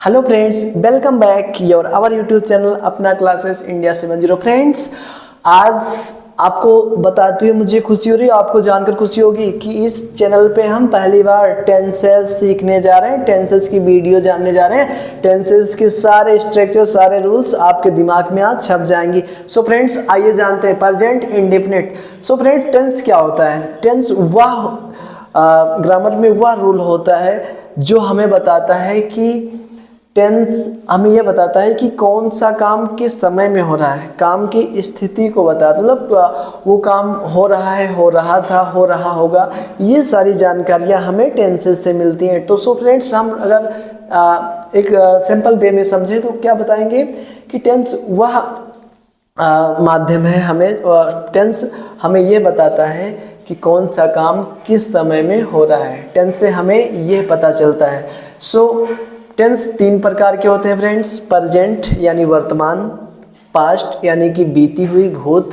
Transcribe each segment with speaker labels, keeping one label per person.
Speaker 1: Hello friends, welcome back your hour YouTube channel Apna classes India 70। Friends, आज आपको बताते हुए मुझे खुशी हो रही है, आपको जानकर खुशी होगी कि इस चैनल पे हम पहली बार टेंसेस सीखने जा रहे हैं। टेंसेस की वीडियो जानने जा रहे हैं। टेंसेस के सारे स्ट्रक्चर, सारे रूल्स आपके दिमाग में आज छप जाएंगी। सो फ्रेंड्स, आइए जानते हैं present indefinite. So friends, tense क्या होता है? टेंस वह ग्रामर में वह रूल होता है जो हमें बताता है कि टेंस हमें यह बताता है कि कौन सा काम किस समय में हो रहा है, काम की स्थिति को बताता है। मतलब वो काम हो रहा है, हो रहा था, हो रहा होगा, ये सारी जानकारियाँ हमें टेंसेस से मिलती हैं। तो सो फ्रेंड्स, हम अगर एक सिंपल वे में समझें तो क्या बताएंगे कि टेंस वह माध्यम है टेंस हमें ये बताता है कि कौन सा काम किस समय में हो रहा है। टेंस से हमें ये पता चलता है। सो टेंस तीन प्रकार के होते हैं फ्रेंड्स। प्रेजेंट यानी वर्तमान, पास्ट यानी कि बीती हुई भूत,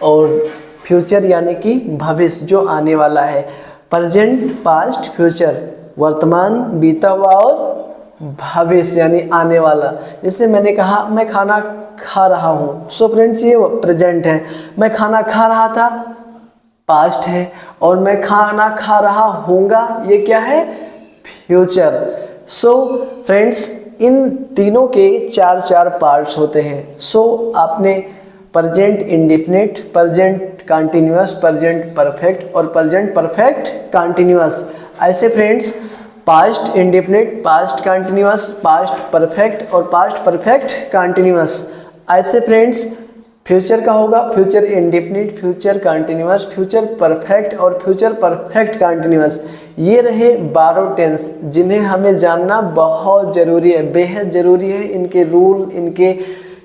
Speaker 1: और फ्यूचर यानी कि भविष्य जो आने वाला है। प्रेजेंट, पास्ट, फ्यूचर, वर्तमान, बीता हुआ, और भविष्य यानी आने वाला। जैसे मैंने कहा मैं खाना खा रहा हूँ, सो फ्रेंड्स ये प्रेजेंट है। मैं खाना खा रहा था, पास्ट है। और मैं खाना खा रहा हूँगा, ये क्या है? फ्यूचर। सो फ्रेंड्स, इन तीनों के चार चार पार्ट्स होते हैं। सो आपने present indefinite, present continuous, present perfect और प्रेजेंट परफेक्ट कंटिन्यूअस। ऐसे friends, past indefinite, past continuous, past perfect और पास्ट परफेक्ट कंटिन्यूअस। ऐसे फ्रेंड्स, फ्यूचर का होगा future indefinite, future continuous, future perfect और फ्यूचर परफेक्ट कंटिन्यूअस। ये रहे 12 टेंस जिन्हें हमें जानना बहुत ज़रूरी है, बेहद ज़रूरी है। इनके रूल, इनके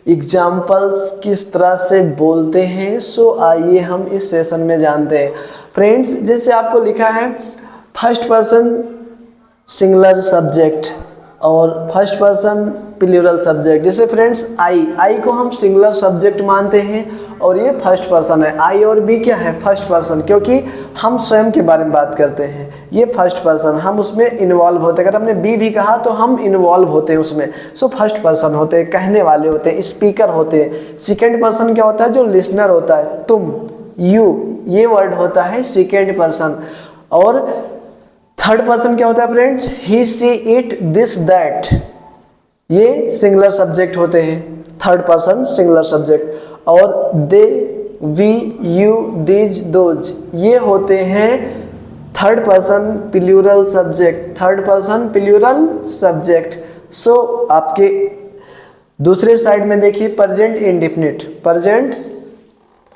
Speaker 1: एग्जाम्पल्स किस तरह से बोलते हैं, सो आइए हम इस सेशन में जानते हैं। फ्रेंड्स, जैसे आपको लिखा है फर्स्ट पर्सन सिंगुलर सब्जेक्ट और फर्स्ट पर्सन प्लूरल सब्जेक्ट। जैसे फ्रेंड्स, आई को हम सिंगुलर सब्जेक्ट मानते हैं और ये फर्स्ट पर्सन है। आई और बी क्या है? फर्स्ट पर्सन, क्योंकि हम स्वयं के बारे में बात करते हैं। ये फर्स्ट पर्सन, हम उसमें इन्वॉल्व होते हैं। अगर हमने बी भी कहा तो हम इन्वॉल्व होते हैं उसमें। सो फर्स्ट पर्सन होते हैं, कहने वाले होते हैं, स्पीकर होते हैं। सेकेंड पर्सन क्या होता है? जो लिसनर होता है, तुम, यू, ये वर्ड होता है सेकेंड पर्सन। और थर्ड पर्सन क्या होता है friends? He, she, it, this, that, ये सिंगुलर सब्जेक्ट होते हैं, थर्ड पर्सन सिंगुलर सब्जेक्ट। और they, we, you, these, those, ये होते हैं third person plural subject, third person plural subject. So आपके दूसरे साइड में देखिए प्रेजेंट इंडेफिनिट, प्रेजेंट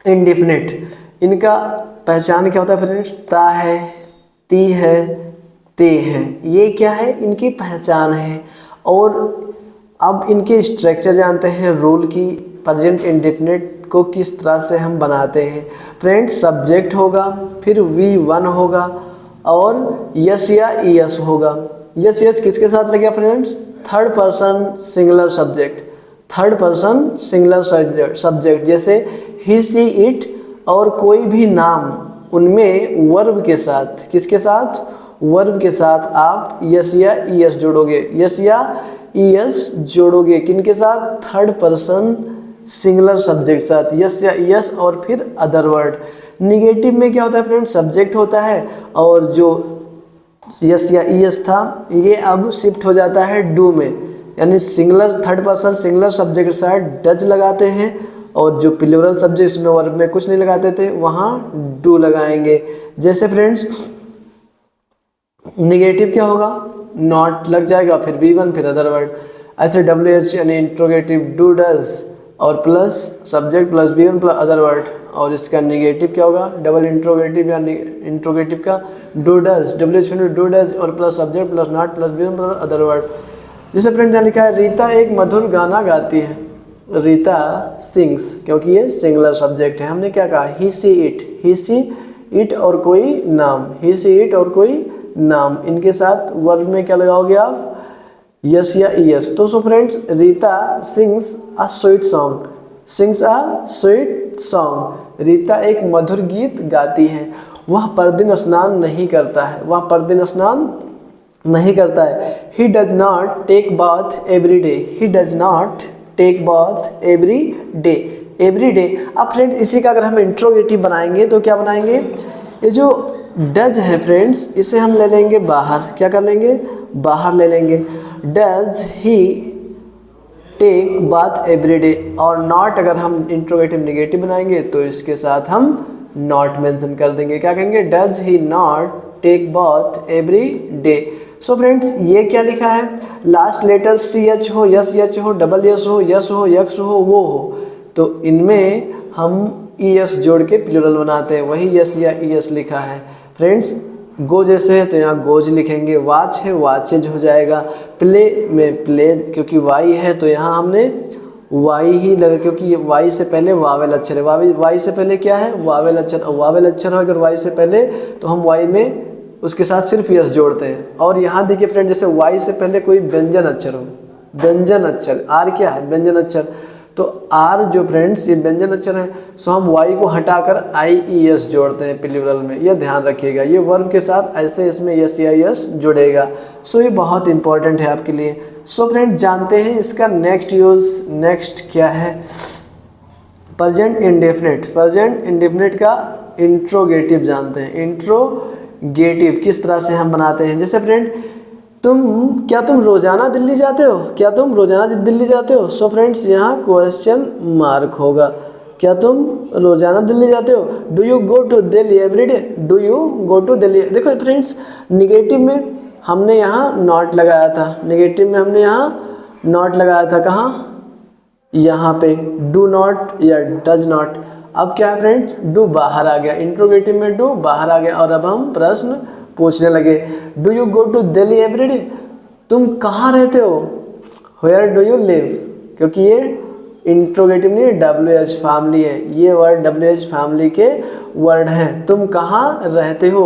Speaker 1: इंडेफिनिट, इनका पहचान क्या होता है फ्रेंड्स? ता है, ती है, ते हैं, ये क्या है? इनकी पहचान है। और अब इनके स्ट्रक्चर जानते हैं, रूल की। प्रेजेंट इंडेफिनिट को किस तरह से हम बनाते हैं फ्रेंड्स? सब्जेक्ट होगा, फिर V1 होगा और यस या ईएस होगा। यस यस किसके साथ लगे friends? Third person singular subject, third person singular subject. जैसे ही, सी, इट और कोई भी नाम, उनमें वर्ब के साथ, किसके साथ? वर्ब के साथ आप यस या ईएस जोड़ोगे, यस या ईएस जोड़ोगे। किनके साथ? थर्ड पर्सन सिंगुलर सब्जेक्ट साथ, यस या ईएस और फिर अदर वर्ड। निगेटिव में क्या होता है फ्रेंड्स? सब्जेक्ट होता है और जो यस या ईएस था ये अब शिफ्ट हो जाता है डू में, यानी singular third person singular subject के साथ डज लगाते हैं, और जो प्लूरल सब्जेक्ट में वर्ब में कुछ नहीं लगाते थे वहाँ डू लगाएंगे। जैसे फ्रेंड्स, निगेटिव क्या होगा? नॉट लग जाएगा, फिर V1, फिर अदर वर्ड। ऐसे WH यानी इंट्रोगेटिव, डू, डज और plus subject plus V1 plus other word. और इसका निगेटिव क्या होगा? डबल इंट्रोगेटिव या इंट्रोगेटिव का do, does, WH do, does और plus subject plus not plus V1 plus other word. जैसे फ्रेंड यहाँ लिखा है रीता एक मधुर गाना गाती है। रीता सिंग्स, क्योंकि ये सिंगुलर सब्जेक्ट है। हमने क्या कहा? ही, she, it, he, she, it और कोई नाम, ही, सी, इट और कोई नाम, इनके साथ वर्ब में क्या लगाओगे आप? यस या ईएस। तो so friends, Rita sings a sweet song, sings a sweet song. Rita एक मधुर गीत गाती है। वह प्रतिदिन स्नान नहीं करता है, वह प्रतिदिन स्नान नहीं करता है। He does not take bath every day, he does not take bath every day, every day. अब फ्रेंड्स इसी का अगर हम इंट्रोगेटिव बनाएंगे तो क्या बनाएंगे, ये जो डज है फ्रेंड्स इसे हम ले लेंगे बाहर, क्या कर लेंगे, बाहर ले लेंगे। Does he take bath every day, और नॉट अगर हम इंट्रोगेटिव नेगेटिव बनाएंगे तो इसके साथ हम नॉट मेंशन कर देंगे, क्या कहेंगे, does he not take bath every day. So friends ये क्या लिखा है, लास्ट लेटर सी एच हो, यस एच हो, डबल यस हो, यस हो, यक्स हो, वो हो, तो इनमें हम ई एस जोड़ के प्लूरल बनाते हैं, वही यस या ई एस लिखा है। फ्रेंड्स गो जैसे है तो यहाँ गोज लिखेंगे, वाच है वाचेज हो जाएगा, प्ले में प्ले, क्योंकि वाई है तो यहाँ हमने वाई ही लगा, क्योंकि वाई से पहले वावेल अक्षर है, वाई से पहले क्या है, वावेल अक्षर, और वावेल अक्षर हो अगर वाई से पहले तो हम वाई में उसके साथ सिर्फ यस जोड़ते हैं। और यहाँ देखिए फ्रेंड जैसे वाई से पहले कोई व्यंजन अक्षर हो, व्यंजन अक्षर, आर क्या है, व्यंजन अक्षर, तो आर जो फ्रेंड्स ये व्यंजन अक्षर है, सो हम वाई को हटाकर आई ई एस जोड़ते हैं प्लूरल में, ये ध्यान रखिएगा, ये वर्ब के साथ ऐसे इसमें यस या यस जुड़ेगा। सो ये बहुत इंपॉर्टेंट है आपके लिए। सो फ्रेंड्स जानते हैं इसका नेक्स्ट यूज, नेक्स्ट क्या है, प्रेजेंट इंडेफिनिट। प्रेजेंट इंडेफिनिट का इंट्रोगेटिव जानते हैं, इंट्रोगेटिव किस तरह से हम बनाते हैं। जैसे फ्रेंड क्या तुम रोजाना दिल्ली जाते हो, क्या तुम रोजाना दिल्ली जाते हो। सो फ्रेंड्स यहाँ क्वेश्चन मार्क होगा, क्या तुम रोजाना दिल्ली जाते हो, do you go to Delhi every day, do you go to Delhi. देखो फ्रेंड्स निगेटिव में हमने यहाँ नॉट लगाया था, निगेटिव में हमने यहाँ नॉट लगाया था, कहाँ, यहाँ पे डू नॉट या डज नॉट। अब क्या है फ्रेंड्स, डू बाहर आ गया, इंट्रोगेटिव में डू बाहर आ गया, और अब हम प्रश्न पूछने लगे, do you go to Delhi every day, तुम कहाँ रहते हो, वेयर डू यू लिव, क्योंकि ये इंट्रोगेटिव नहीं है, डब्ल्यू एच फैमिली है, ये वर्ड डब्ल्यू एच फैमिली के वर्ड हैं। तुम कहाँ रहते हो,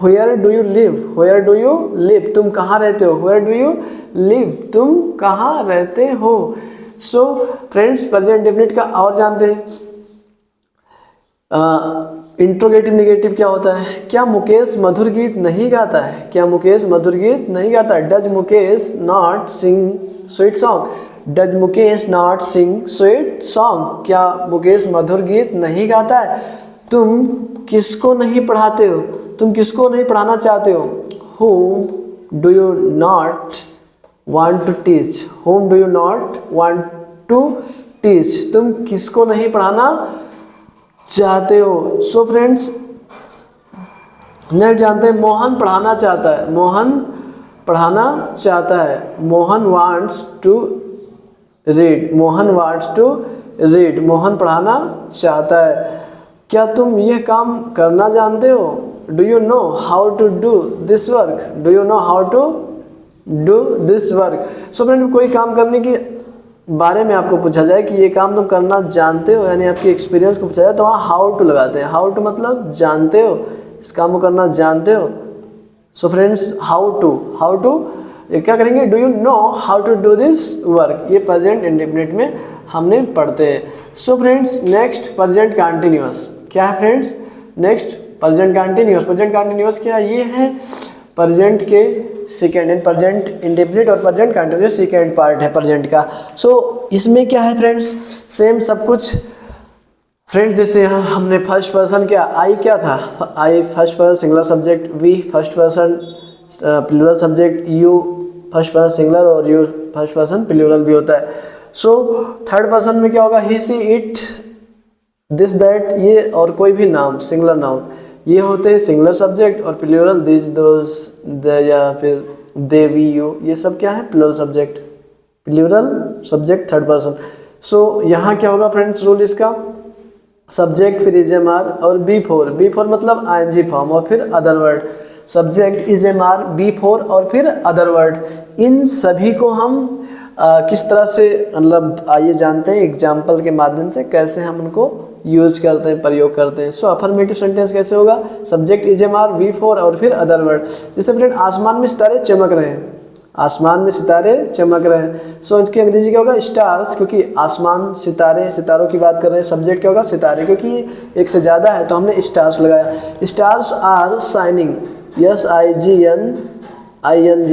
Speaker 1: where do you live, where do you live, तुम कहाँ रहते हो, वेयर डू यू लिव, तुम कहाँ रहते हो। सो फ्रेंड्स प्रेजेंट इंडेफिनिट का और जानते हैं, इंट्रोगेटिव नेगेटिव क्या होता है, क्या मुकेश मधुर गीत नहीं गाता है, क्या मुकेश मधुर गीत नहीं गाता है, does Mukesh not sing sweet song, does Mukesh not sing sweet song, क्या मुकेश मधुर गीत नहीं गाता है। तुम किसको नहीं पढ़ाते हो, तुम किसको नहीं पढ़ाना चाहते हो, whom do you not want to teach, whom do you not want to teach, तुम किसको नहीं पढ़ाना चाहते हो। सो फ्रेंड्स नेक्स्ट जानते हैं, मोहन पढ़ाना चाहता है, मोहन पढ़ाना चाहता है, Mohan wants to read, Mohan wants to read, Mohan पढ़ाना चाहता है। क्या तुम यह काम करना जानते हो, do you know how to do this work, do you know how to do this work. So friend कोई काम करने की बारे में आपको पूछा जाए कि ये काम तुम करना जानते हो, यानी आपके एक्सपीरियंस को पूछा जाए तो वहाँ हाउ टू लगाते हैं, हाउ टू मतलब जानते हो, इस काम को करना जानते हो। सो फ्रेंड्स हाउ टू क्या करेंगे, do you know how to do this work, ये प्रेजेंट इंडेफिनिट में हमने पढ़ते हैं। So friends next present continuous क्या है friends, next present continuous, present continuous क्या है, ये है प्रेजेंट के सेकेंड एंड प्रेजेंट इंडेफिनिट और प्रेजेंट कंटिन्यूअस सेकेंड पार्ट है प्रेजेंट का। सो इसमें क्या है फ्रेंड्स, सेम सब कुछ फ्रेंड्स, जैसे हमने फर्स्ट पर्सन क्या, आई क्या था, I first person singular subject, we first person plural subject, you first person singular और यू फर्स्ट पर्सन प्लूरल भी होता है। सो थर्ड पर्सन में क्या होगा, he she it this that, ये और कोई भी नाम सिंगुलर नाउन ये होते हैं सिंगुलर सब्जेक्ट, और प्लूरल दिस दोस द या फिर दे वी यू, ये सब क्या है plural subject, plural subject third person. So यहाँ क्या होगा फ्रेंड्स रूल इसका, सब्जेक्ट फिर इज एम आर और बी फोर मतलब आई एन जी फॉर्म और फिर other word, subject is am are V four और फिर अदर वर्ड। इन सभी को हम किस तरह से मतलब आइए जानते हैं एग्जाम्पल के माध्यम से कैसे हम उनको यूज करते हैं, प्रयोग करते हैं। सो अफर्मेटिव सेंटेंस कैसे होगा, subject is am are V four और फिर अदर वर्ड। जैसे फ्रेंड आसमान में सितारे चमक रहे हैं, आसमान में सितारे चमक रहे हैं। सो इसकी अंग्रेजी क्या होगा, स्टार्स, क्योंकि आसमान सितारे, सितारों की बात कर रहे हैं, सब्जेक्ट क्या होगा सितारे, क्योंकि एक से ज़्यादा है तो हमने स्टार्स लगाया। Stars are shining, SIGN ING,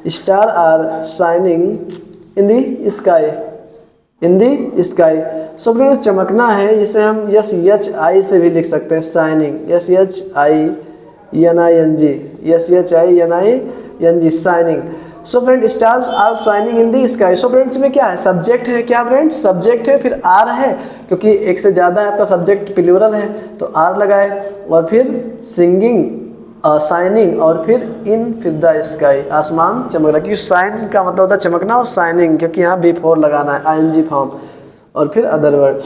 Speaker 1: star are shining in the sky, in the sky. So friends चमकना है, इसे हम SHI से भी लिख सकते हैं, shining, SHINING, SHINING, shining. So friend stars are shining in the sky. So friends में क्या है, सब्जेक्ट है, क्या फ्रेंड्स सब्जेक्ट है, फिर आर है, क्योंकि एक से ज़्यादा है आपका सब्जेक्ट प्लूरल है तो आर लगाए, और फिर सिंगिंग, शाइनिंग, और फिर इन, फिर द स्काई, आसमान चमक रहा है, क्योंकि शाइन का मतलब होता है चमकना, और शाइनिंग क्योंकि यहाँ बिफोर लगाना है ING फॉर्म, और फिर अदर वर्ड।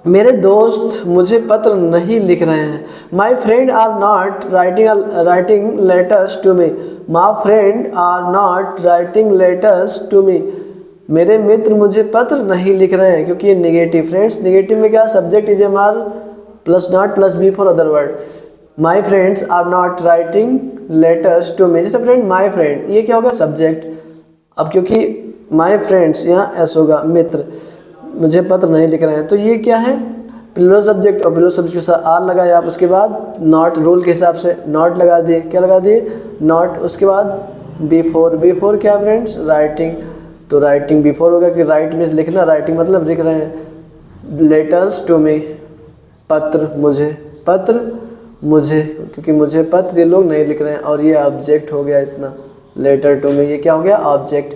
Speaker 1: मेरे दोस्त मुझे पत्र नहीं लिख रहे हैं, my friend are not writing letters to me, my friend are not writing letters to me. मेरे मित्र मुझे पत्र नहीं लिख रहे हैं, क्योंकि ये निगेटिव, फ्रेंड्स निगेटिव में क्या subject is am are plus not plus V four other word. My friends are not writing letters to me, जैसे फ्रेंड माई फ्रेंड, ये क्या होगा सब्जेक्ट। अब क्योंकि माई फ्रेंड्स यहाँ एस होगा, मित्र मुझे पत्र नहीं लिख रहे हैं, तो ये क्या है प्लूरल सब्जेक्ट, और प्लूरल सब्जेक्ट के साथ आर लगाए आप, उसके बाद नॉट रूल के हिसाब से नॉट लगा दिए, क्या लगा दिए नॉट, उसके बाद बिफोर, बिफोर क्या फ्रेंड्स राइटिंग, तो राइटिंग बिफोर होगा कि राइट में लिखना, राइटिंग मतलब लिख रहे हैं, लेटर्स टू मी पत्र मुझे, पत्र मुझे, क्योंकि मुझे पत्र ये लोग नहीं लिख रहे हैं, और ये ऑब्जेक्ट हो गया इतना, लेटर टू मी ये क्या हो गया ऑब्जेक्ट।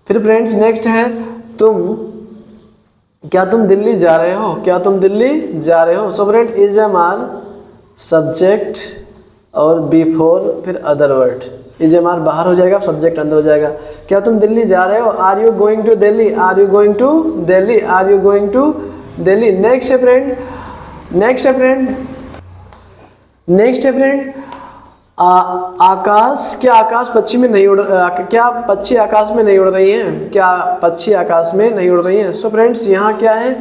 Speaker 1: फिर फ्रेंड्स नेक्स्ट है तुम, क्या तुम दिल्ली जा रहे हो, क्या तुम दिल्ली जा रहे हो। So friend is am are subject और बिफोर फिर other word, is am are बाहर हो जाएगा, सब्जेक्ट अंदर हो जाएगा। क्या तुम दिल्ली जा रहे हो, are you going to Delhi, are you going to Delhi, are you going to Delhi. Next है फ्रेंड, नेक्स्ट है फ्रेंड, नेक्स्ट है फ्रेंड आकाश, क्या आकाश पक्षी में नहीं उड़, क्या पक्षी आकाश में नहीं उड़ रही हैं, क्या पक्षी आकाश में नहीं उड़ रही हैं। सो फ्रेंड्स यहाँ क्या है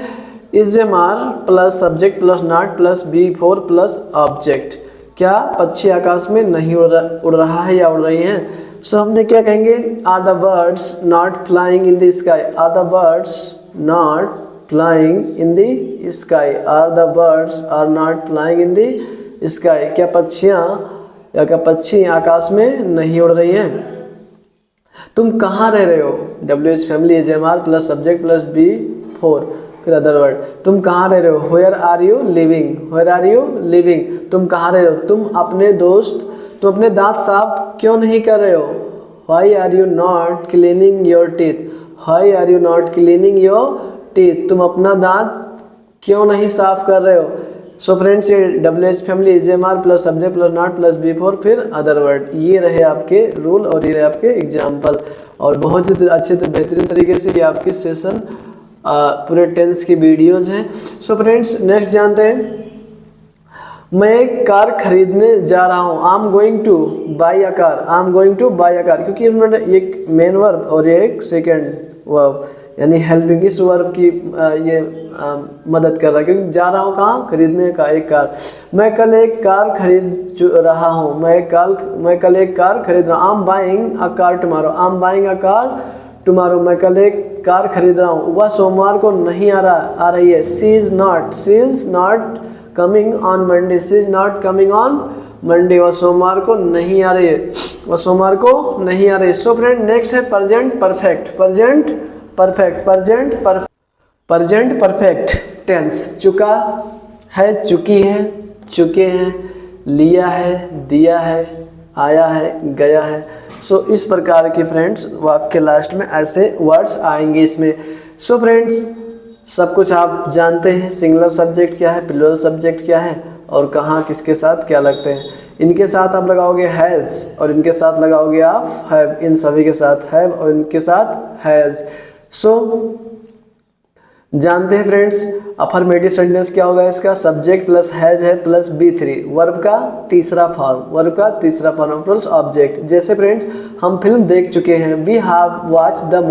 Speaker 1: is am are plus subject plus not plus before plus object, क्या पक्षी आकाश में नहीं उड़ रहा है या उड़ रही हैं। सो हमने क्या कहेंगे, are the birds not flying in the sky, are the birds not flying in the sky, are the birds are not flying in the sky, क्या पक्षियाँ या क्या पक्षी आकाश में नहीं उड़ रही हैं। तुम कहाँ रह रहे हो, WH family is am are plus subject plus V four फिर अदर वर्ड, तुम कहाँ रह रहे हो, where are you living, where are you living, तुम कहाँ रह रहे हो। तुम अपने दोस्त, तुम अपने दांत साफ क्यों नहीं कर रहे हो, why are you not cleaning your teeth, why are you not cleaning your teeth, तुम अपना दांत क्यों नहीं साफ कर रहे हो। सो फ्रेंड्स ये WH family is am are plus subject plus not plus V four फिर अदर वर्ड, ये रहे आपके रूल और ये रहे आपके एग्जाम्पल, और बहुत ही अच्छे बेहतरीन तरीके से ये आपके सेशन पूरे टेंस की वीडियोज हैं। सो फ्रेंड्स नेक्स्ट जानते हैं, मैं एक कार खरीदने जा रहा हूँ, I am going two by a car, I am going two by a car, क्योंकि इसमें एक मेन वर्ब और एक सेकेंड वर्ब यानी हेल्पिंग, इस वर्ब की ये मदद कर रहा है, क्योंकि जा रहा हूँ कहाँ खरीदने का एक कार। मैं कल एक कार खरीद रहा हूँ, मैं कल एक कार खरीद रहा हूँ, I am buying a car tomorrow, I am buying a car tomorrow, मैं कल एक कार खरीद रहा हूँ। वह सोमवार को नहीं आ रही है, she is not coming on Monday, she is not coming on Monday, वह सोमवार को नहीं आ रही है, वह सोमवार को नहीं आ रही है। सो फ्रेंड नेक्स्ट है present perfect, present perfect tense, चुका है, चुकी है, चुके हैं, लिया है, दिया है, आया है, गया है। सो इस प्रकार के फ्रेंड्स वाक्य लास्ट में ऐसे वर्ड्स आएंगे इसमें। सो फ्रेंड्स सब कुछ आप जानते हैं, सिंगुलर सब्जेक्ट क्या है, प्लूरल सब्जेक्ट क्या है, और कहाँ किसके साथ क्या लगते हैं। इनके साथ आप लगाओगे हैज़ और इनके साथ लगाओगे आप हैव, इन सभी के साथ हैव और इनके साथ हैज़। सो जानते हैं फ्रेंड्स अफर्मेटिव सेंटेंस क्या होगा, इसका सब्जेक्ट प्लस हैज है प्लस B3, वर्ब का तीसरा फॉर्म प्लस ऑब्जेक्ट। जैसे फ्रेंड्स हम फिल्म देख चुके हैं, we have watch the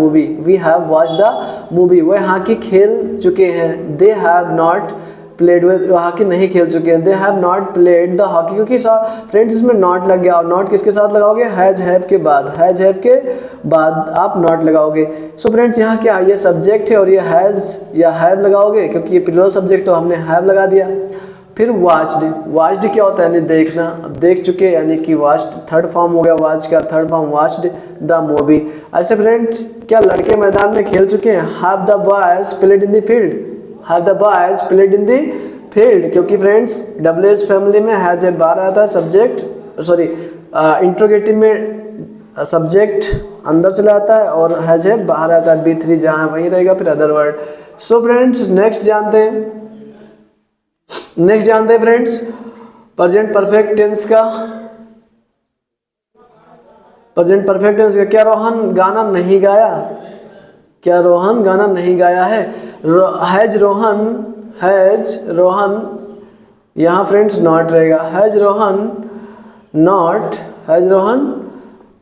Speaker 1: movie, वह हॉकी खेल चुके हैं, they have not played with, hockey नहीं खेल चुके हैं, they have not played the hockey, क्योंकि फ्रेंड्स इसमें नॉट लग गया, और नॉट किसके साथ लगाओगे, हैज हैव के बाद आप नॉट लगाओगे। सो फ्रेंड्स यहाँ क्या ये सब्जेक्ट है और ये हैज या हैव लगाओगे, क्योंकि ये प्लूरल सब्जेक्ट तो हमने हैव लगा दिया। फिर वॉच्ड, वॉच्ड क्या होता है यानी देखना, अब देख चुके यानी कि वॉच्ड थर्ड फॉर्म हो गया वॉच का, third form watched the movie. ऐसे फ्रेंड्स क्या लड़के मैदान में खेल चुके हैं, have the boys played in the field, have the boys played in the field, क्योंकि फ्रेंड्स WH फैमिली में हैज ए बाहर आता है सब्जेक्ट, सॉरी इंट्रोगेटिव में सब्जेक्ट अंदर चला आता है और हैज ए बाहर आता है, B3 जहाँ वहीं रहेगा फिर अदर वर्ड। सो फ्रेंड्स नेक्स्ट जानते हैं फ्रेंड्स प्रेजेंट परफेक्ट टेंस का। प्रेजेंट परफेक्ट टेंस का, क्या रोहन गाना नहीं गाया, क्या रोहन गाना नहीं गाया है, हैज रोहन यहाँ फ्रेंड्स नॉट रहेगा, हैज रोहन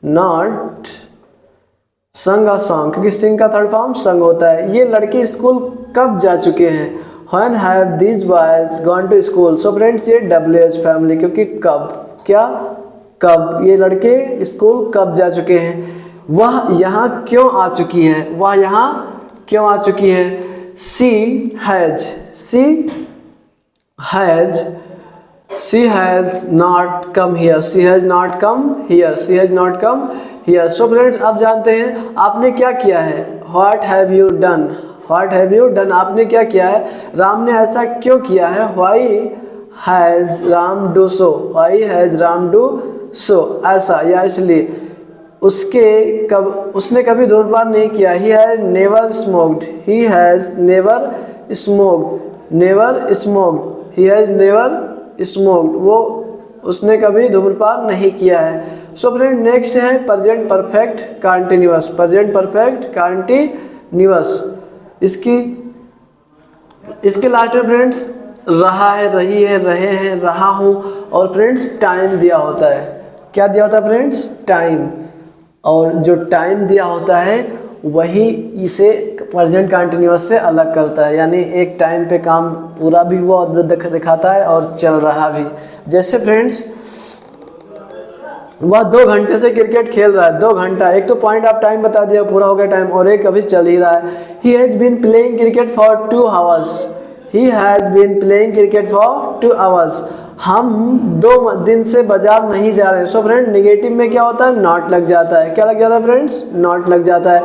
Speaker 1: नॉट संग अ सॉन्ग, क्योंकि सिंग का थर्ड फॉर्म संग होता है। ये लड़के स्कूल कब जा चुके हैं, when have these boys gone to school. So friends ये WH फैमिली, क्योंकि कब, क्या कब, ये लड़के स्कूल कब जा चुके हैं। वह यहाँ क्यों आ चुकी है, वह यहाँ क्यों आ चुकी है, she has not come here, she has not come here. So friends अब जानते हैं आपने क्या किया है, व्हाट हैव यू डन, आपने क्या किया है, राम ने ऐसा क्यों किया है, why has Ram do so, ऐसा या इसलिए, उसने कभी धूम्रपान नहीं किया, ही हैज नेवर स्मोक्ड, वो उसने कभी धूम्रपान नहीं किया है। सो फ्रेंड नेक्स्ट है प्रेजेंट परफेक्ट कंटिन्यूअस, इसके लास्ट में फ्रेंड्स रहा है, रही है, रहे हैं, रहा हूँ, और फ्रेंड्स टाइम दिया होता है। क्या दिया होता है फ्रेंड्स, टाइम, और जो टाइम दिया होता है वही इसे प्रेजेंट कंटिन्यूअस से अलग करता है, यानी एक टाइम पे काम पूरा भी वो दिखाता है और चल रहा भी। जैसे फ्रेंड्स वह 2 घंटे से क्रिकेट खेल रहा है, 2 घंटा, एक तो पॉइंट ऑफ टाइम बता दिया पूरा हो गया टाइम, और एक अभी चल ही रहा है। He has been playing cricket for 2 hours, हम 2 दिन से बाजार नहीं जा रहे हैं। सो फ्रेंड नेगेटिव में क्या होता है, नॉट लग जाता है, क्या लग जाता है फ्रेंड्स, नॉट लग जाता है।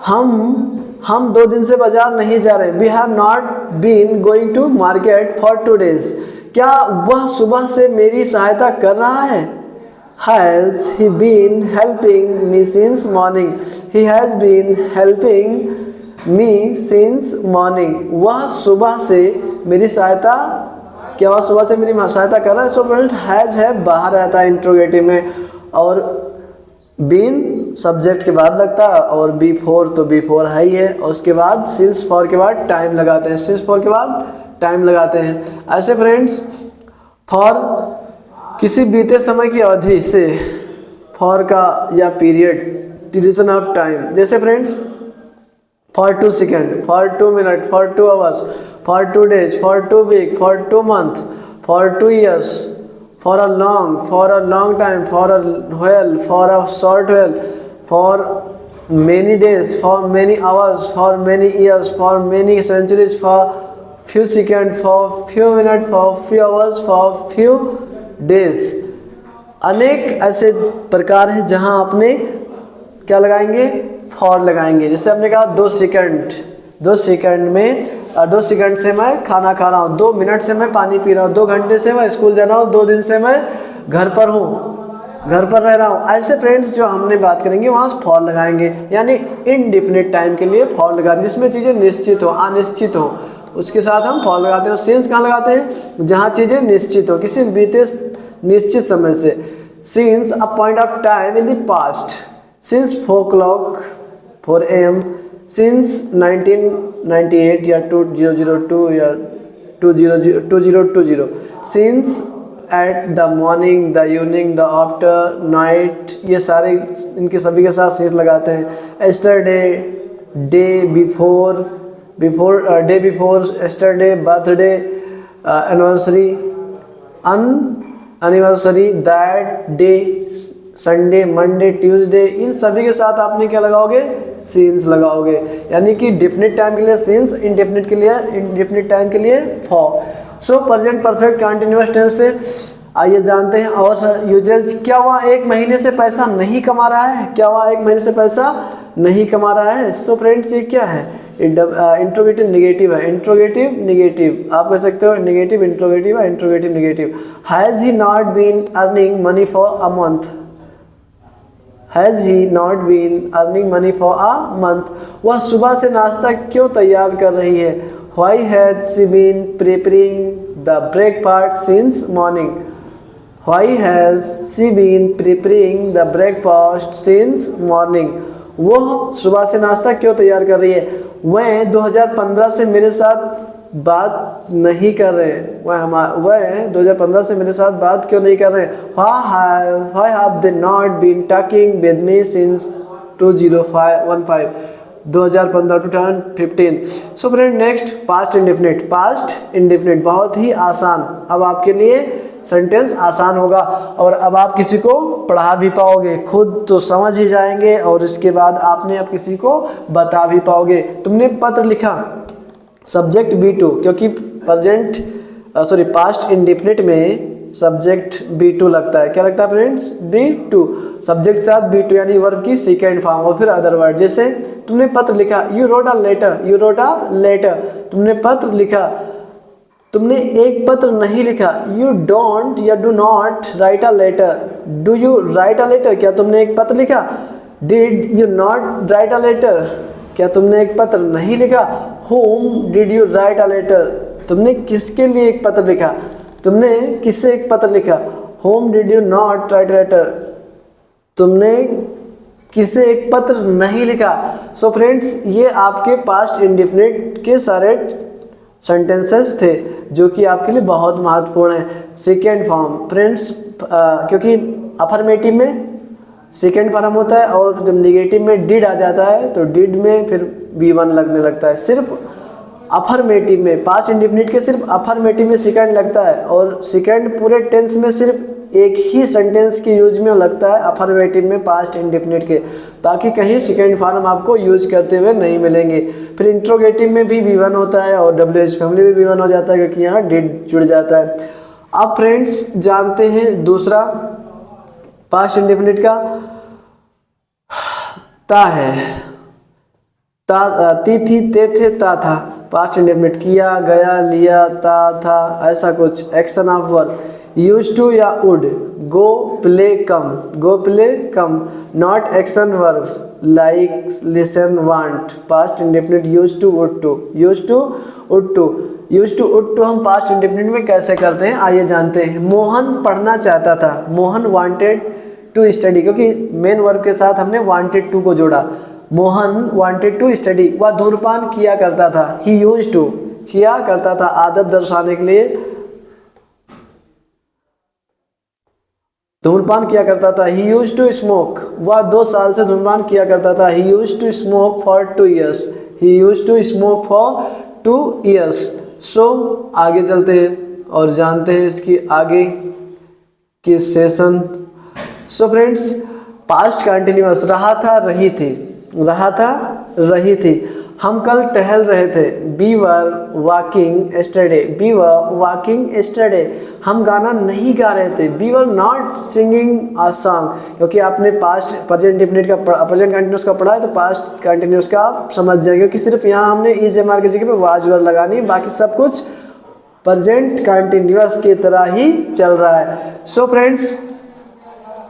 Speaker 1: हम 2 दिन से बाजार नहीं जा रहे, we have not been going to market for 2 days, क्या वह सुबह से मेरी सहायता कर रहा है, has he been helping me since morning, he has been helping me since morning, वह सुबह से मेरी सहायता, क्या वह सुबह से मेरी सहायता कर रहा है। सो फ्रेंड हैज है बाहर आता है इंट्रोगेटिव में, और बीन सब्जेक्ट के बाद लगता है, और बिफोर तो बिफोर है ही है, और उसके बाद सिंस फॉर के बाद टाइम लगाते हैं, ऐसे फ्रेंड्स फॉर किसी बीते समय की अवधि से, फॉर का या पीरियड, ड्यूरेशन ऑफ टाइम, जैसे friends for 2 second, for 2 minute, for 2 hours, for 2 days, for 2 week, for 2 month, for 2 years, for a long time, for a whale, for a short whale, for many days, for many hours, for many years, for many centuries, for few seconds, for few minutes, for few hours, for few days। अनेक ऐसे प्रकार हैं जहां आपने क्या लगाएंगे, for लगाएंगे। जैसे हमने कहा 2 सेकंड से मैं खाना खा रहा हूँ, 2 मिनट से मैं पानी पी रहा हूँ, 2 घंटे से मैं स्कूल जा रहा हूँ, 2 दिन से मैं घर पर रह रहा हूँ। ऐसे फ्रेंड्स जो हमने बात करेंगे वहाँ फॉर लगाएंगे, यानी इनडिफिनिट टाइम के लिए फॉर लगाएंगे, जिसमें चीज़ें निश्चित हो, अनिश्चित हो, उसके साथ हम फॉर लगाते हैं। सिंस कहाँ लगाते हैं, जहाँ चीज़ें निश्चित हो, किसी बीते निश्चित समय से। Since a point of time in the past, since 4 AM, since 1998 या 2002 या 2020, since at the morning, the evening, the after, night, ये सारे इनके सभी के साथ सिंस लगाते हैं। Yesterday, day before, yesterday, birthday, anniversary, anniversary, that day, Sunday, Monday, Tuesday, इन सभी के साथ आपने क्या लगाओगे, सिंस लगाओगे। यानी कि डिफिनिट टाइम के लिए सिंस, इनडेफिनिट टाइम के लिए for. So present perfect continuous tense से आइए जानते हैं और यूजेज। क्या वह एक महीने से पैसा नहीं कमा रहा है? क्या वह एक महीने से पैसा नहीं कमा रहा है? सो फ्रेंड्स ये क्या है? इंट्रोगेटिव निगेटिव है। इंट्रोगेटिव निगेटिव आप कह सकते हो, निगेटिव इंट्रोगेटिव है, interrogative negative. Has he not been earning money for a month? Has he not been earning money for a month? वह सुबह से नाश्ता क्यों तैयार कर रही है? Why has she been preparing the breakfast since morning? Why has she been preparing the breakfast since morning? वह सुबह से नाश्ता क्यों तैयार कर रही है? वह 2015 से मेरे साथ बात नहीं कर रहे हैं। वह 2015 से मेरे साथ बात क्यों नहीं कर रहे हैं? Why have they not been talking with me since 2015? 2015 to 2015। So friend next past indefinite. Past indefinite बहुत ही आसान, अब आपके लिए सेंटेंस आसान होगा और अब आप किसी को पढ़ा भी पाओगे, खुद तो समझ ही जाएंगे और इसके बाद आपने अब किसी को बता भी पाओगे। तुमने पत्र लिखा, सब्जेक्ट B2, क्योंकि पास्ट इंडेफिनिट में सब्जेक्ट B2 लगता है। क्या लगता है फ्रेंड्स? B2। सब्जेक्ट के साथ B2 यानी वर्ब की सेकेंड फॉर्म और फिर अदर वर्ड। जैसे तुमने पत्र लिखा, you wrote a letter, you wrote a letter. तुमने पत्र लिखा। तुमने एक पत्र नहीं लिखा, यू डोंट या do not write a letter. Do you write a letter? क्या तुमने एक पत्र लिखा? Did you not write a letter? क्या तुमने एक पत्र नहीं लिखा? Whom did you write a letter? तुमने किसके लिए एक पत्र लिखा? तुमने किससे एक पत्र लिखा? Whom did you not write a letter? तुमने किसे एक पत्र नहीं लिखा? सो फ्रेंड्स ये आपके पास्ट इंडेफिनिट के सारे सेंटेंसेस थे जो कि आपके लिए बहुत महत्वपूर्ण है। सेकेंड फॉर्म फ्रेंड्स, क्योंकि अफर्मेटिव में सेकेंड फॉर्म होता है और जब निगेटिव में डिड आ जाता है तो डिड में फिर B1 लगने लगता है। सिर्फ अफर्मेटिव में, पास्ट इंडेफिनिट के सिर्फ अफर्मेटिव में सेकेंड लगता है और सेकेंड पूरे टेंस में सिर्फ एक ही सेंटेंस के यूज में लगता है, अफर्मेटिव में पास्ट इंडेफिनिट के। ताकि कहीं सेकेंड फॉर्म आपको यूज करते हुए नहीं मिलेंगे। फिर इंट्रोगेटिव में भी V1 होता है और WH फैमिली में V1 हो जाता है क्योंकि यहाँ डिड जुड़ जाता है। अब फ्रेंड्स जानते हैं दूसरा पास्ट इंडेफिनिट का, ता है। ती थी, ते थे, ता था। पास्ट इंडेफिनिट किया, गया, लिया, ता था, ऐसा कुछ। Action of verb use to या would, go play come, go play come. Not action verb like listen want. Past indefinite use to would to, use to would to. Use to would to हम past indefinite में कैसे करते हैं आइए जानते हैं। मोहन पढ़ना चाहता था, मोहन वांटेड टू स्टडी, क्योंकि मेन वर्ब के साथ हमने वांटेड टू को जोड़ा। Mohan wanted to study. वह धूम्रपान किया करता था, ही यूज टू, किया करता था आदत दर्शाने के लिए, धूम्रपान किया करता था। ही यूज टू स्मोक, वह 2 साल से धूम्रपान किया करता था। He use to smoke for 2 years, he use to smoke for 2 years। So आगे चलते हैं और जानते हैं इसकी आगे के session. So friends past continuous, रहा था, रही थी, रहा था, रही थी। हम कल टहल रहे थे, we were walking yesterday, we were walking yesterday. हम गाना नहीं गा रहे थे, we were not singing a song, क्योंकि आपने पास्ट प्रेजेंट इंडेफिनिट का प्रेजेंट कंटिन्यूअस का पढ़ा है तो पास्ट कंटिन्यूअस का आप समझ जाएंगे, क्योंकि सिर्फ यहाँ हमने EJMR की जगह पे वाज वर लगानी, बाकी सब कुछ प्रेजेंट कंटिन्यूअस की तरह ही चल रहा है। सो फ्रेंड्स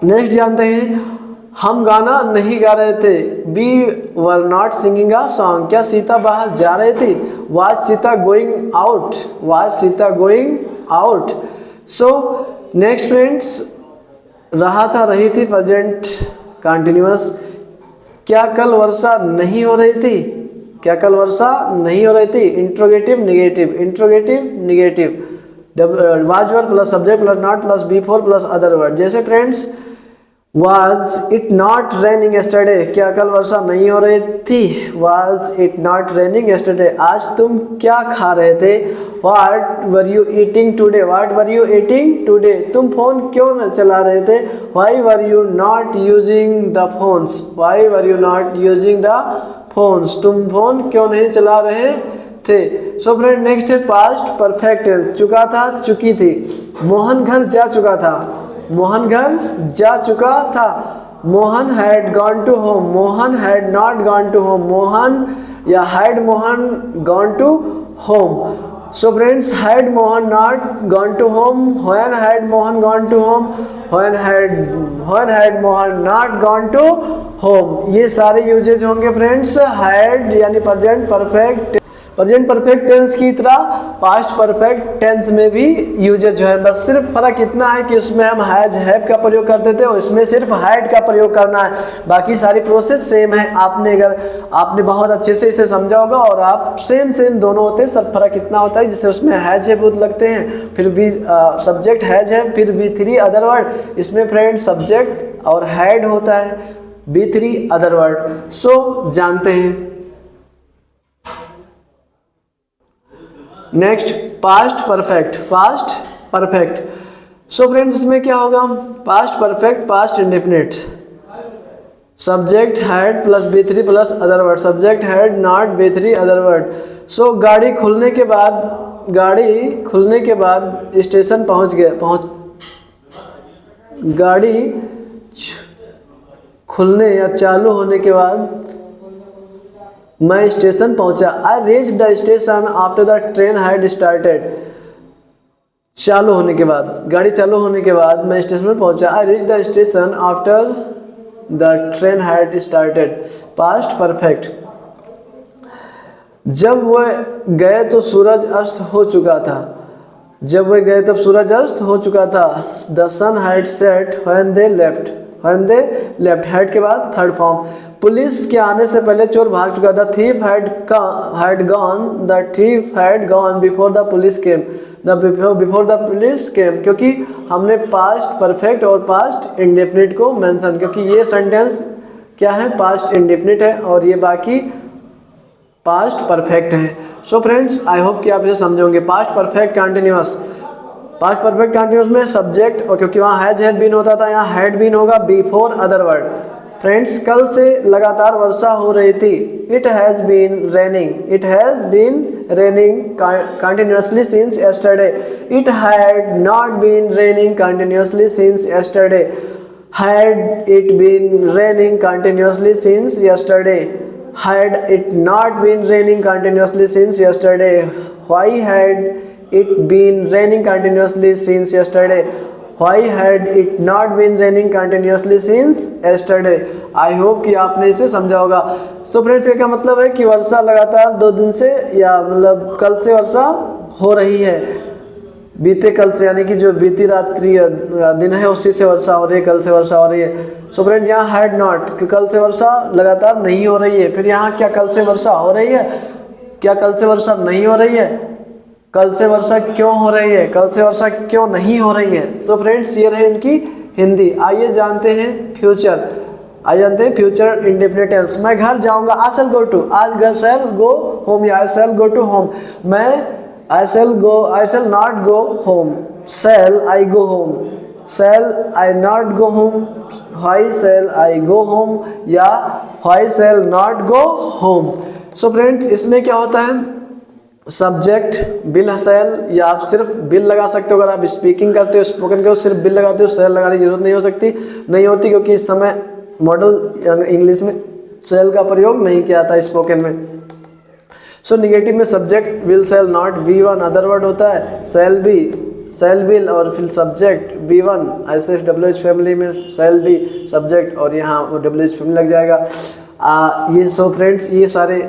Speaker 1: नेक्स्ट जानते हैं, हम गाना नहीं गा रहे थे, we were not singing a song. क्या सीता बाहर जा रही थी, was Sita going out, was Sita going out. So next friends, रहा था, रही थी प्रेजेंट कंटिन्यूअस। क्या कल वर्षा नहीं हो रही थी, क्या कल वर्षा नहीं हो रही थी, interrogative negative, interrogative negative. Was were plus subject plus not plus B4 plus other word. जैसे friends Was it not raining yesterday? क्या कल वर्षा नहीं हो रही थी, Was it not raining yesterday? आज तुम क्या खा रहे थे, What were you eating today? What were you eating today? तुम फोन क्यों न चला रहे थे, Why were you not using the phones? Why were you not using the phones? तुम फोन क्यों नहीं चला रहे थे। सो फ्रेंड नेक्स्ट है पास्ट परफेक्ट टेंस, चुका था, चुकी थी। मोहन घर जा चुका था, मोहन घर जा चुका था। Mohan had gone to home, Mohan had not gone to home. Mohan या had Mohan gone to home. So friends, had Mohan not gone to home? When had Mohan gone to home? When had Mohan not gone to home? ये सारे usage होंगे friends had यानी present perfect tense की तरह past perfect tense में भी usage जो है। बस सिर्फ फर्क इतना है कि उसमें हम हैज हैव का प्रयोग करते थे और इसमें सिर्फ हैड का प्रयोग करना है, बाकी सारी प्रोसेस सेम है। आपने बहुत अच्छे से इसे समझा होगा और आप सेम दोनों होते हैं, सब फर्क इतना होता है जिससे उसमें हैज हैव लगते हैं, फिर भी सब्जेक्ट हैज हैव, फिर V3 अदर वर्ड। इसमें फ्रेंड सब्जेक्ट और हैड होता है, V3 अदर वर्ड। सो जानते हैं। Next past perfect. So friends इसमें क्या होगा? Past perfect past indefinite, subject had plus V3 plus other word, subject had not V3 other word. So गाड़ी खुलने के बाद स्टेशन गाड़ी खुलने या चालू होने के बाद मैं स्टेशन पहुंचा। I reach the station after the train had started. चालू होने के बाद, गाड़ी चालू होने के बाद मैं स्टेशन पर पहुंचा। I reach the station after the train had started, past perfect. जब वह गए तो सूरज अस्त हो चुका था, जब वह गए तब सूरज अस्त हो चुका था। The sun had set when they left, had के बाद थर्ड फॉर्म। पुलिस के आने से पहले चोर भाग चुका था। Thief had gone before the police came, before the police केम, क्योंकि हमने पास्ट परफेक्ट और पास्ट इंडेफिनिट को मेंशन, क्योंकि ये सेंटेंस क्या है? पास्ट इंडेफिनिट है और ये बाकी पास्ट परफेक्ट है। सो फ्रेंड्स आई होप कि आप इसे समझोगे। पास्ट परफेक्ट कंटिन्यूअस में सब्जेक्ट, और क्योंकि वहाँ हैज हैड बीन होता था, यहाँ हैड बीन होगा बिफोर अदर वर्ड। फ्रेंड्स कल से लगातार वर्षा हो रही थी। It has been raining continuously since yesterday. It had not been raining continuously since yesterday. Had it been raining continuously since yesterday. Had it not been raining continuously since yesterday. Why had it been raining continuously since yesterday? Why had it not been raining continuously since yesterday? I hope कि आपने इसे समझा होगा। So friends का क्या मतलब है कि वर्षा लगातार 2 दिन से या मतलब कल से वर्षा हो रही है, बीते कल से, यानी कि जो बीती रात्रि दिन है उसी से वर्षा हो रही है, कल से वर्षा हो रही है। सो फ्रेंड्स यहाँ हैड नॉट कि कल से वर्षा लगातार नहीं हो रही है। फिर यहाँ क्या कल से वर्षा हो रही है? क्या कल से वर्षा नहीं हो रही है? कल से वर्षा क्यों हो रही है? कल से वर्षा क्यों नहीं हो रही है? सो फ्रेंड्स ये रहे इनकी हिंदी। आइए जानते हैं फ्यूचर इंडेफिनिट टेंस। मैं घर जाऊंगा, आई शैल go to. I shell go home या आई शैल गो टू होम। मैं I shall not go home. Shall I go home, shall I not go home. Why shall I go home या why shall not go home. So friends इसमें क्या होता है? Subject bill शैल, या आप सिर्फ बिल लगा सकते हो। अगर आप स्पीकिंग करते हो, स्पोकन के सिर्फ बिल लगाते हो, शैल लगाने की जरूरत नहीं होती क्योंकि इस समय मॉडल इंग्लिश में शैल का प्रयोग नहीं किया था स्पोकन में। सो निगेटिव में subject will shall not V1 other word होता है, शैल बी शैल विल और फिर सब्जेक्ट V1। ऐसे WH फैमिली में शैल बी सब्जेक्ट और यहाँ WH फैमिली लग जाएगा। ये सो फ्रेंड्स ये सारे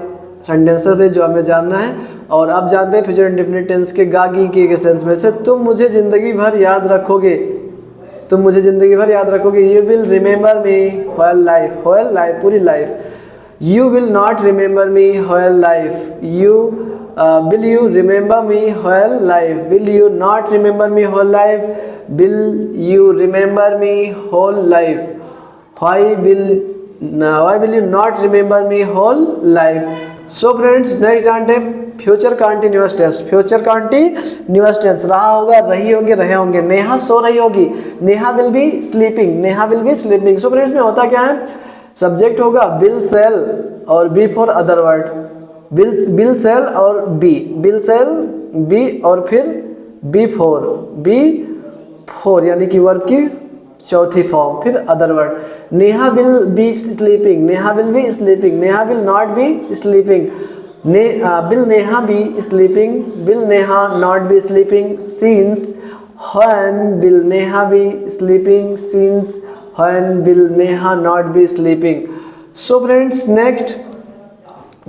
Speaker 1: सेंटेंसेस है जो हमें जानना है। और अब जानते हैं फ्यूचर इंडेफिनिट टेंस के गागी के सेंस में से। तुम मुझे जिंदगी भर याद रखोगे, you will remember me while life, पूरी life. You will not remember me while life, will you remember me while life, will you not remember me while life, will you remember me while life, why will you not remember me while life. So friends next जानते हैं future continuous tense. रहा होगा, रही होगी, रहे होंगे। नेहा सो रही होगी, Neha will be sleeping. So friends में होता क्या है? सब्जेक्ट होगा विल शैल और V four other word, will shall और बी, विल सेल बी और फिर बी फोर यानी कि वर्ब की चौथी फॉर्म। फिर other word, Neha will be sleeping, Neha will be sleeping, Neha will not be sleeping, will Neha be sleeping, will Neha not be sleeping, since when will Neha be sleeping, since when will नेहा not be sleeping। so friends next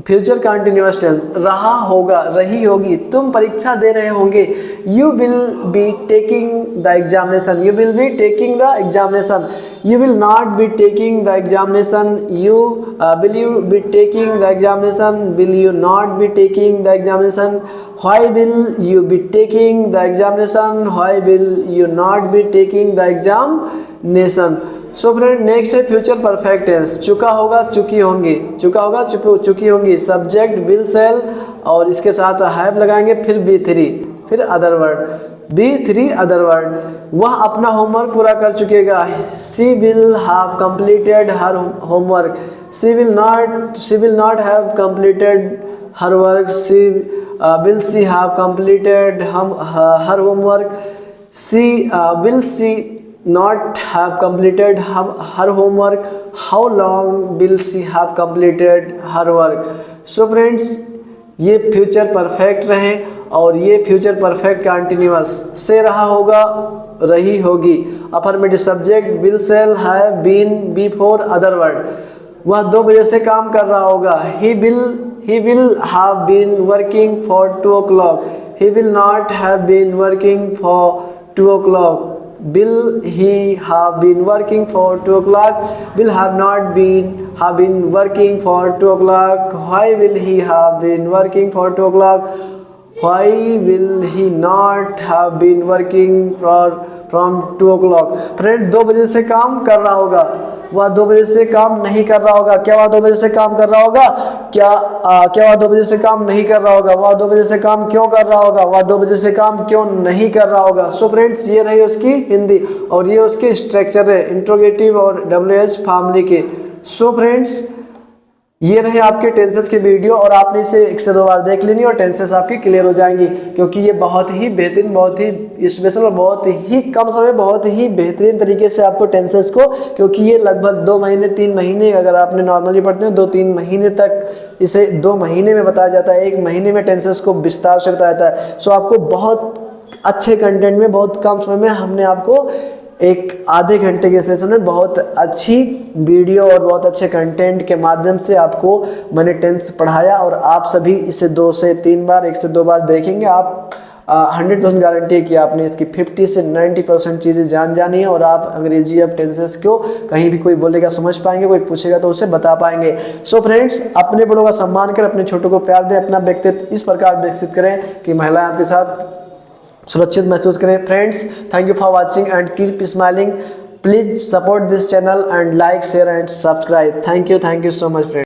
Speaker 1: future continuous tense, रहा होगा, रही होगी, तुम परीक्षा दे रहे होंगे, you will be taking the examination, you will be taking the examination, you will not be taking the examination, will you be taking the examination, will you not be taking the examination, why will you be taking the examination, why will you not be taking the examination। So friend next है future perfect tense, चुका होगा, चुकी होंगी, चुका होगा, चुकी होंगी, subject will shall और इसके साथ हैव लगाएंगे, फिर बी थ्री, फिर other word, B3 other word, वह अपना होमवर्क पूरा कर चुकेगा, she will have completed her homework, she will not have completed her work, will she have completed her homework, will she not have completed her homework, how long will she have completed her work. So friends ये future perfect रहे और ये future perfect continuous से रहा होगा, रही होगी, affirmative subject will shall have been V four other word, वह 2 बजे से काम कर रहा होगा, he will have been working for 2 o'clock, he will not have been working for 2 o'clock, will he have been working for 2 o'clock, will have not been working for 2 o'clock, why will he have been working for 2 o'clock, why will he not have been working from 2 o'clock। Friend 2 बजे से काम कर रहा होगा, वह 2 बजे से काम नहीं कर रहा होगा, क्या वह 2 बजे से काम कर रहा होगा, क्या वह 2 बजे से काम नहीं कर रहा होगा, वह 2 बजे से काम क्यों कर रहा होगा, वह 2 बजे से काम क्यों नहीं कर रहा होगा। सो फ्रेंड्स ये रही उसकी हिंदी और ये उसकी स्ट्रक्चर है इंट्रोगेटिव और WH फैमिली के। सो फ्रेंड्स ये रहे आपके टेंसेस के वीडियो और आपने इसे 1 से 2 बार देख लेनी और टेंसेस आपकी क्लियर हो जाएंगी, क्योंकि ये बहुत ही बेहतरीन, बहुत ही स्पेशल और बहुत ही कम समय, बहुत ही बेहतरीन तरीके से आपको टेंसेस को, क्योंकि ये लगभग 2 महीने 3 महीने, अगर आपने नॉर्मली पढ़ते हैं 2-3 महीने तक इसे 2 महीने में बताया जाता है, 1 महीने में टेंसेस को विस्तार से बताया जाता है। सो आपको बहुत अच्छे कंटेंट में बहुत कम समय में हमने आपको एक आधे घंटे के सेशन में बहुत अच्छी वीडियो और बहुत अच्छे कंटेंट के माध्यम से आपको मैंने टेंस पढ़ाया और आप सभी इसे 2 से 3 बार 1 से 2 बार देखेंगे, आप 100% गारंटी है कि आपने इसकी 50 से 90% चीज़ें जानी है और आप अंग्रेजी अब टेंसेस को कहीं भी कोई बोलेगा समझ पाएंगे, कोई पूछेगा तो उसे बता पाएंगे। सो फ्रेंड्स अपने बड़ों का सम्मान करें, अपने छोटों को प्यार दें, अपना व्यक्तित्व इस प्रकार विकसित करें कि महिलाएं आपके साथ सुरक्षित महसूस करें। Friends thank you for watching and keep smiling, please support this channel and like share and subscribe. Thank you so much friends.